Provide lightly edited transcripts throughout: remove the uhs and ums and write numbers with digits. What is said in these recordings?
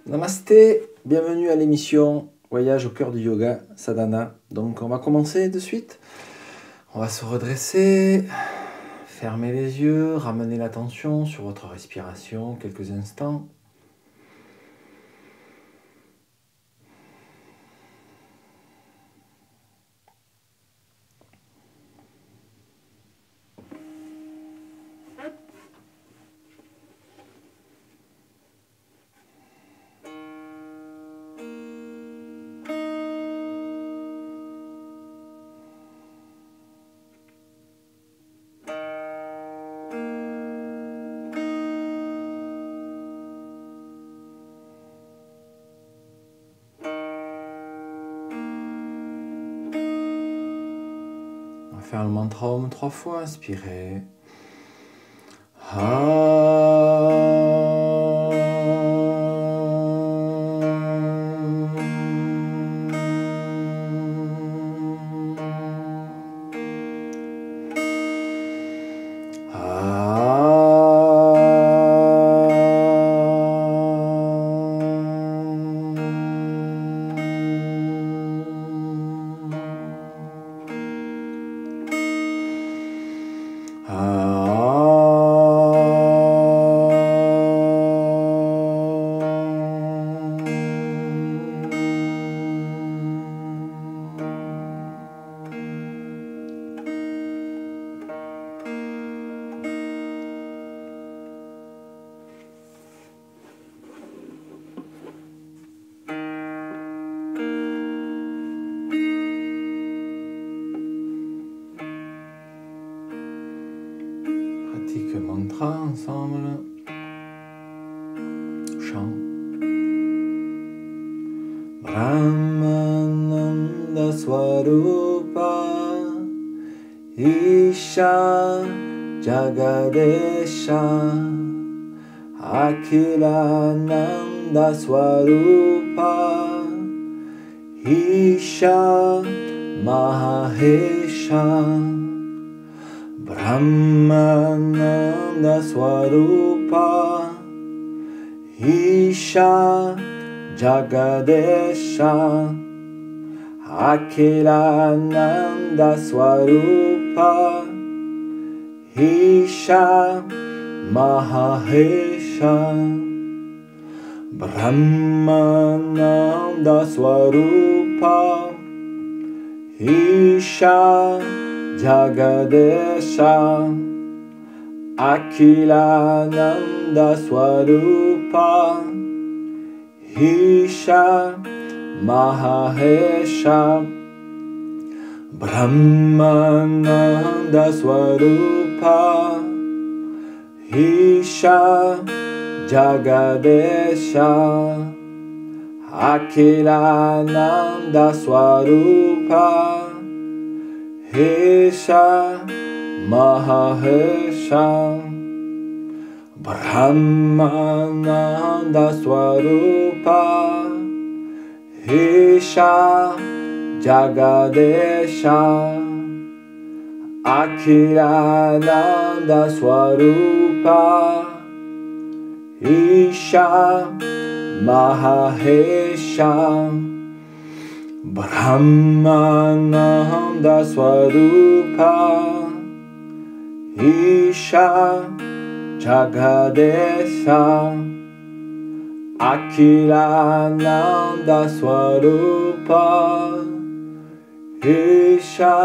Namasté, bienvenue à l'émission Voyage au cœur du yoga, Sadhana. Donc on va commencer de suite. On va se redresser, fermer les yeux, ramener l'attention sur votre respiration quelques instants. On va faire le mantra Om 3 fois, inspirez. Pratique mantra ensemble. Chant. Brahmananda Swarupa Isha Jagadesha Akhilananda Swarupa Isha Mahahesha Brahmananda Swarupa Isha Jagadesha Akhilananda Swarupa Isha Mahahesha Brahmananda Swarupa Isha Jagadesha Akhilananda Swarupa Isha Mahahesha Brahmananda Swarupa Isha Jagadesha Akhilananda Swarupa Isha Mahahesha Brahmananda Swarupa Isha Jagadesha Akhilananda Swarupa Isha Mahahesha Brahmananda Swarupa Isha Jagadesha Akhilananda Swarupa Isha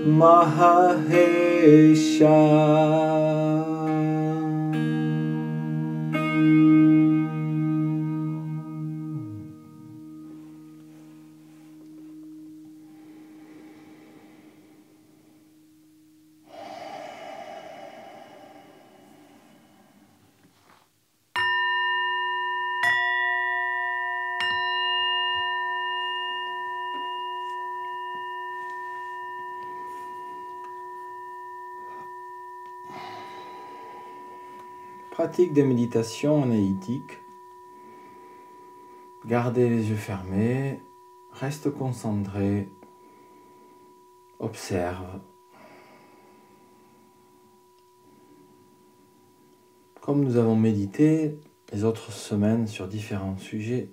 Mahahesha. Pratique des méditations analytiques. Gardez les yeux fermés, reste concentré, observe. Comme nous avons médité, les autres semaines sur différents sujets.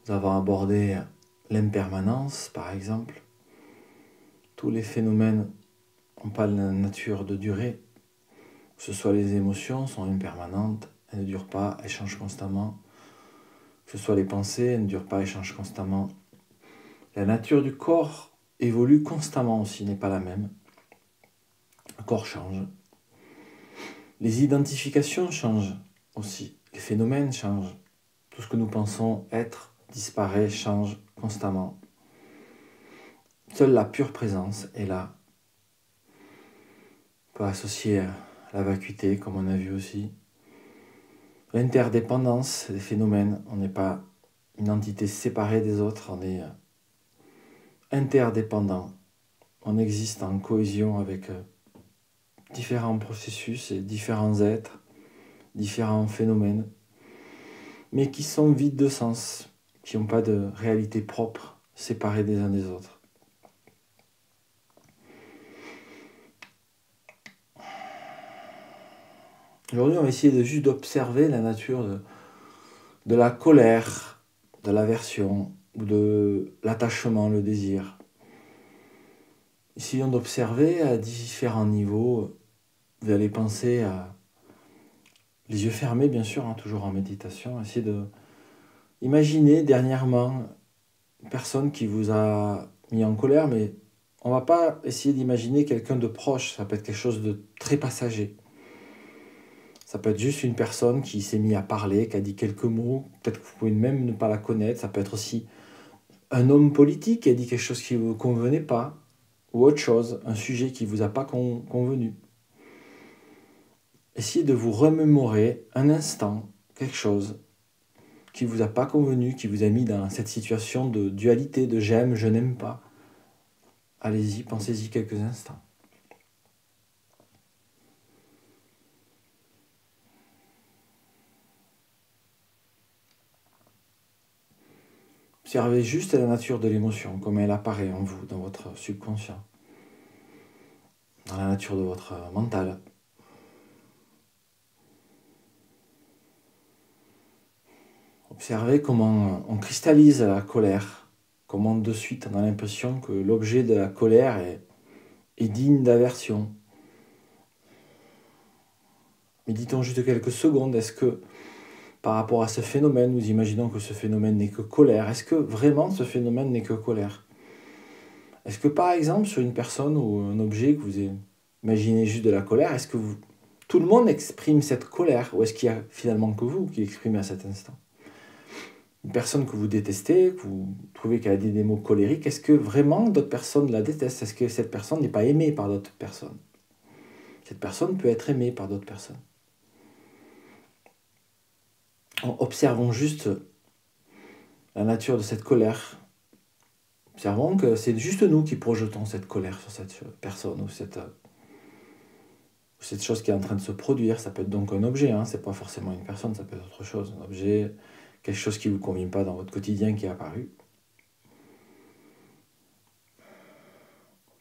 Nous avons abordé l'impermanence, par exemple. Tous les phénomènes n'ont pas la nature de durer. Que ce soit les émotions sont impermanentes, elles ne durent pas, elles changent constamment. Que ce soit les pensées, elles ne durent pas, elles changent constamment. La nature du corps évolue constamment aussi, n'est pas la même. Le corps change. Les identifications changent aussi. Les phénomènes changent. Tout ce que nous pensons être disparaît, change constamment. Seule la pure présence est là. On peut associer la vacuité, comme on a vu aussi. L'interdépendance des phénomènes. On n'est pas une entité séparée des autres, on est interdépendant. On existe en cohésion avec différents processus et différents êtres, différents phénomènes, mais qui sont vides de sens, qui n'ont pas de réalité propre, séparés des uns des autres. Aujourd'hui, on va essayer de juste d'observer la nature de la colère, de l'aversion, ou de l'attachement, le désir. Essayons d'observer à différents niveaux. Vous allez penser à les yeux fermés, bien sûr, toujours en méditation. Essayez de imaginer dernièrement une personne qui vous a mis en colère, mais on ne va pas essayer d'imaginer quelqu'un de proche. Ça peut être quelque chose de très passager. Ça peut être juste une personne qui s'est mise à parler, qui a dit quelques mots. Peut-être que vous pouvez même ne pas la connaître. Ça peut être aussi un homme politique qui a dit quelque chose qui ne vous convenait pas, ou autre chose, un sujet qui ne vous a pas convenu. Essayez de vous remémorer un instant, quelque chose qui ne vous a pas convenu, qui vous a mis dans cette situation de dualité, de j'aime, je n'aime pas. Allez-y, pensez-y quelques instants. Observez juste la nature de l'émotion, comme elle apparaît en vous, dans votre subconscient, dans la nature de votre mental. Observez comment on cristallise la colère, comment de suite on a l'impression que l'objet de la colère est digne d'aversion. Méditons juste quelques secondes, est-ce que par rapport à ce phénomène, nous imaginons que ce phénomène n'est que colère. Est-ce que vraiment ce phénomène n'est que colère? Est-ce que par exemple sur une personne ou un objet que vous imaginez juste de la colère, est-ce que tout le monde exprime cette colère ou est-ce qu'il y a finalement que vous qui l'exprimez à cet instant? Une personne que vous détestez, que vous trouvez qu'elle a dit des mots colériques, est-ce que vraiment d'autres personnes la détestent? Est-ce que cette personne n'est pas aimée par d'autres personnes? Cette personne peut être aimée par d'autres personnes. Observons juste la nature de cette colère. Observons que c'est juste nous qui projetons cette colère sur cette personne ou cette chose qui est en train de se produire. Ça peut être donc un objet, c'est pas forcément une personne, ça peut être autre chose, un objet, quelque chose qui ne vous convient pas dans votre quotidien qui est apparu.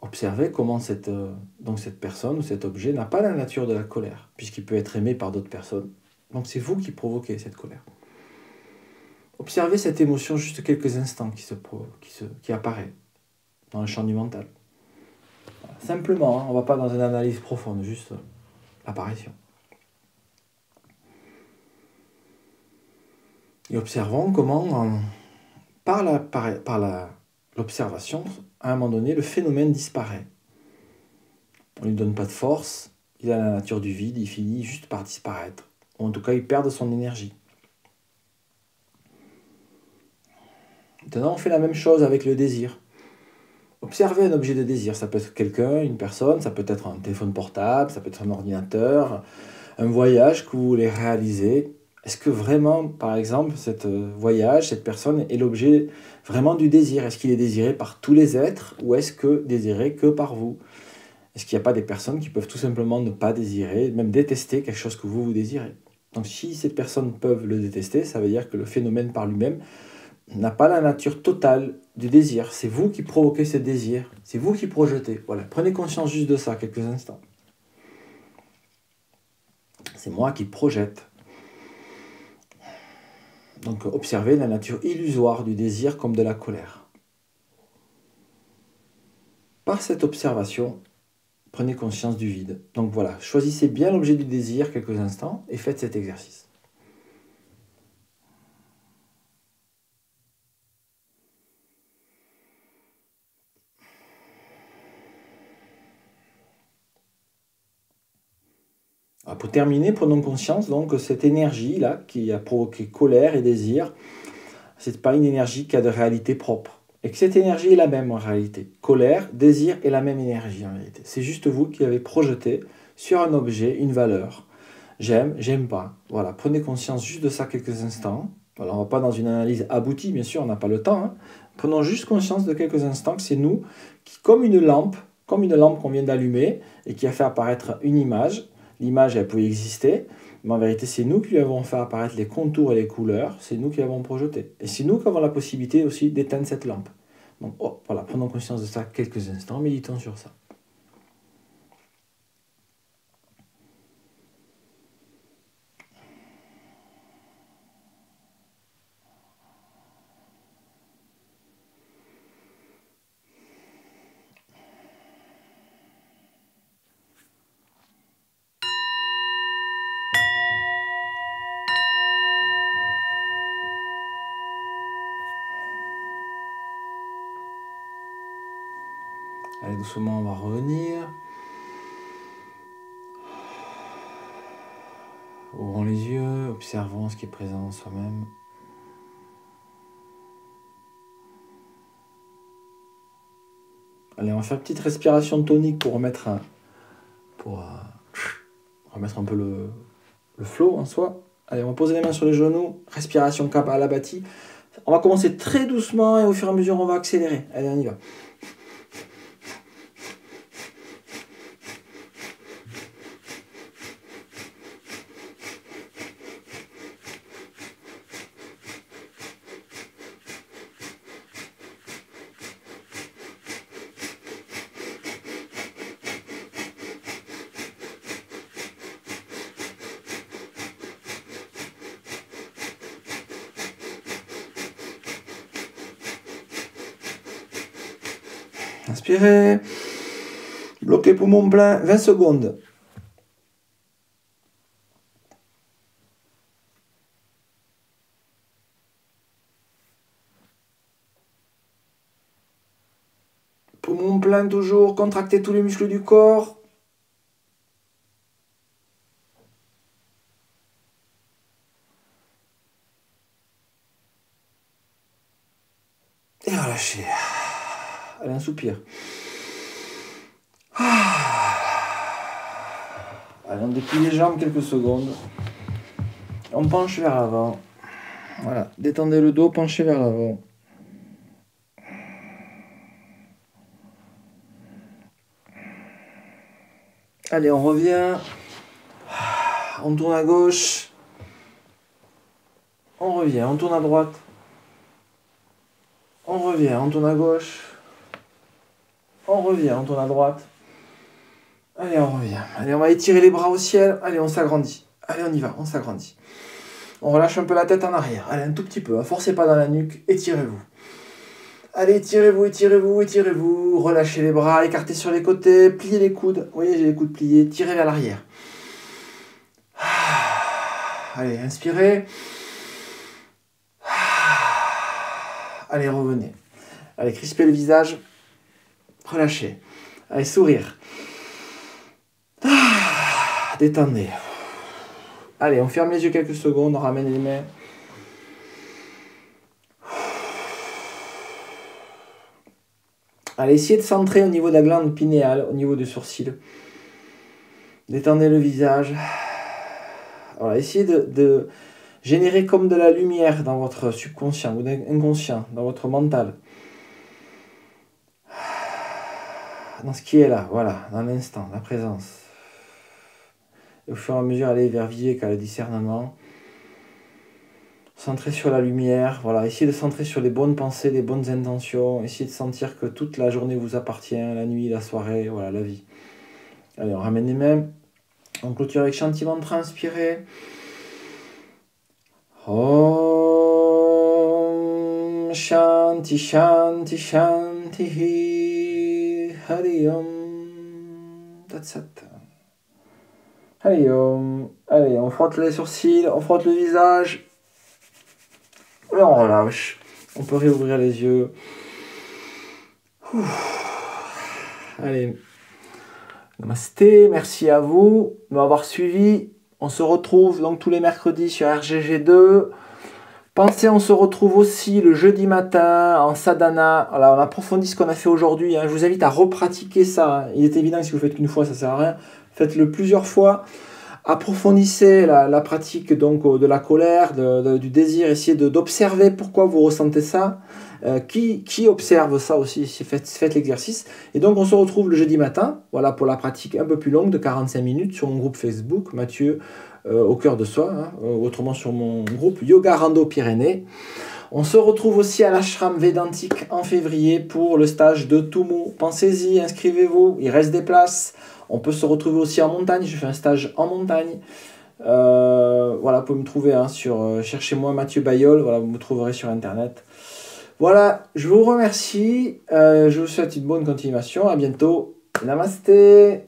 Observez comment cette personne ou cet objet n'a pas la nature de la colère, puisqu'il peut être aimé par d'autres personnes. Donc c'est vous qui provoquez cette colère. Observez cette émotion juste quelques instants qui apparaît dans le champ du mental. Voilà. Simplement, on ne va pas dans une analyse profonde, juste l'apparition. Et observons comment, par l'observation, à un moment donné, le phénomène disparaît. On ne lui donne pas de force, il a la nature du vide, il finit juste par disparaître. Ou en tout cas, il perd de son énergie. Maintenant, on fait la même chose avec le désir. Observez un objet de désir, ça peut être quelqu'un, une personne, ça peut être un téléphone portable, ça peut être un ordinateur, un voyage que vous voulez réaliser. Est-ce que vraiment, par exemple, cet voyage, cette personne est l'objet vraiment du désir? Est-ce qu'il est désiré par tous les êtres ou est-ce que désiré que par vous? Est-ce qu'il n'y a pas des personnes qui peuvent tout simplement ne pas désirer, même détester quelque chose que vous désirez? Donc si ces personnes peuvent le détester, ça veut dire que le phénomène par lui-même n'a pas la nature totale du désir. C'est vous qui provoquez ce désir, c'est vous qui projetez. Voilà, prenez conscience juste de ça quelques instants. C'est moi qui projette. Donc observez la nature illusoire du désir comme de la colère. Par cette observation, prenez conscience du vide. Donc voilà, choisissez bien l'objet du désir quelques instants et faites cet exercice. Alors pour terminer, prenons conscience donc que cette énergie-là qui a provoqué colère et désir, ce n'est pas une énergie qui a de réalité propre. Et que cette énergie est la même en réalité. Colère, désir est la même énergie en réalité. C'est juste vous qui avez projeté sur un objet une valeur. J'aime, j'aime pas. Voilà, prenez conscience juste de ça quelques instants. Voilà, on ne va pas dans une analyse aboutie, bien sûr, on n'a pas le temps. Hein. Prenons juste conscience de quelques instants que c'est nous qui, comme une lampe qu'on vient d'allumer et qui a fait apparaître une image. L'image, elle pouvait exister, mais en vérité, c'est nous qui lui avons fait apparaître les contours et les couleurs, c'est nous qui l'avons projeté. Et c'est nous qui avons la possibilité aussi d'éteindre cette lampe. Donc voilà, prenons conscience de ça quelques instants, méditons sur ça. Allez, doucement, on va revenir. Ouvrons les yeux, observons ce qui est présent en soi-même. Allez, on va faire une petite respiration tonique pour remettre un peu le flow en soi. Allez, on va poser les mains sur les genoux, respiration Kapalabhati. On va commencer très doucement et au fur et à mesure, on va accélérer. Allez, on y va. Inspirez. Bloquez poumon plein, 20 secondes. Poumon plein toujours, contractez tous les muscles du corps. Et relâchez. Allez, un soupir. Allez, on déplie les jambes quelques secondes. On penche vers l'avant. Voilà, détendez le dos, penchez vers l'avant. Allez, on revient. On tourne à gauche. On revient, on tourne à droite. On revient, on tourne à gauche. On revient, on tourne à droite. Allez, on revient. Allez, on va étirer les bras au ciel. Allez, on s'agrandit. Allez, on y va, on s'agrandit. On relâche un peu la tête en arrière. Allez, un tout petit peu. Forcez pas dans la nuque. Étirez-vous. Allez, étirez-vous, étirez-vous, étirez-vous. Relâchez les bras, écartez sur les côtés. Pliez les coudes. Vous voyez, j'ai les coudes pliés. Tirez vers l'arrière. Allez, inspirez. Allez, revenez. Allez, crispez le visage. Relâchez. Allez, sourire. Détendez. Allez, on ferme les yeux quelques secondes, on ramène les mains. Allez, essayez de centrer au niveau de la glande pinéale, au niveau du sourcil. Détendez le visage. Voilà, essayez de générer comme de la lumière dans votre subconscient ou inconscient, dans votre mental. Dans ce qui est là, voilà, dans l'instant, la présence. Et au fur et à mesure, allez vers Viveka, le discernement. Centrez sur la lumière, voilà, essayez de centrer sur les bonnes pensées, les bonnes intentions, essayez de sentir que toute la journée vous appartient, la nuit, la soirée, voilà, la vie. Allez, on ramène les mains, on clôture avec Shanti Mantra, inspirez. Oh. Shanti, Shanti, Shanti, Hari Om. That's it. Allez, on frotte les sourcils, on frotte le visage. Et on relâche. On peut réouvrir les yeux. Allez. Namasté, merci à vous de m'avoir suivi. On se retrouve donc tous les mercredis sur RGG2. Pensez, on se retrouve aussi le jeudi matin en sadhana. Voilà, on approfondit ce qu'on a fait aujourd'hui. Je vous invite à repratiquer ça. Il est évident que si vous ne faites qu'une fois, ça ne sert à rien. Faites-le plusieurs fois. Approfondissez la pratique donc, de la colère, du désir. Essayez d'observer pourquoi vous ressentez ça. Qui observe ça aussi, faites l'exercice. Et donc on se retrouve le jeudi matin, voilà, pour la pratique un peu plus longue de 45 minutes sur mon groupe Facebook, Mathieu au cœur de soi, autrement sur mon groupe Yoga Rando Pyrénées. On se retrouve aussi à l'ashram védantique en février pour le stage de Tumu. Pensez-y, inscrivez-vous, il reste des places. On peut se retrouver aussi en montagne, je fais un stage en montagne. Voilà, vous pouvez me trouver sur cherchez-moi Mathieu Bayol, voilà, vous me trouverez sur internet. Voilà, je vous remercie, je vous souhaite une bonne continuation, à bientôt, namasté.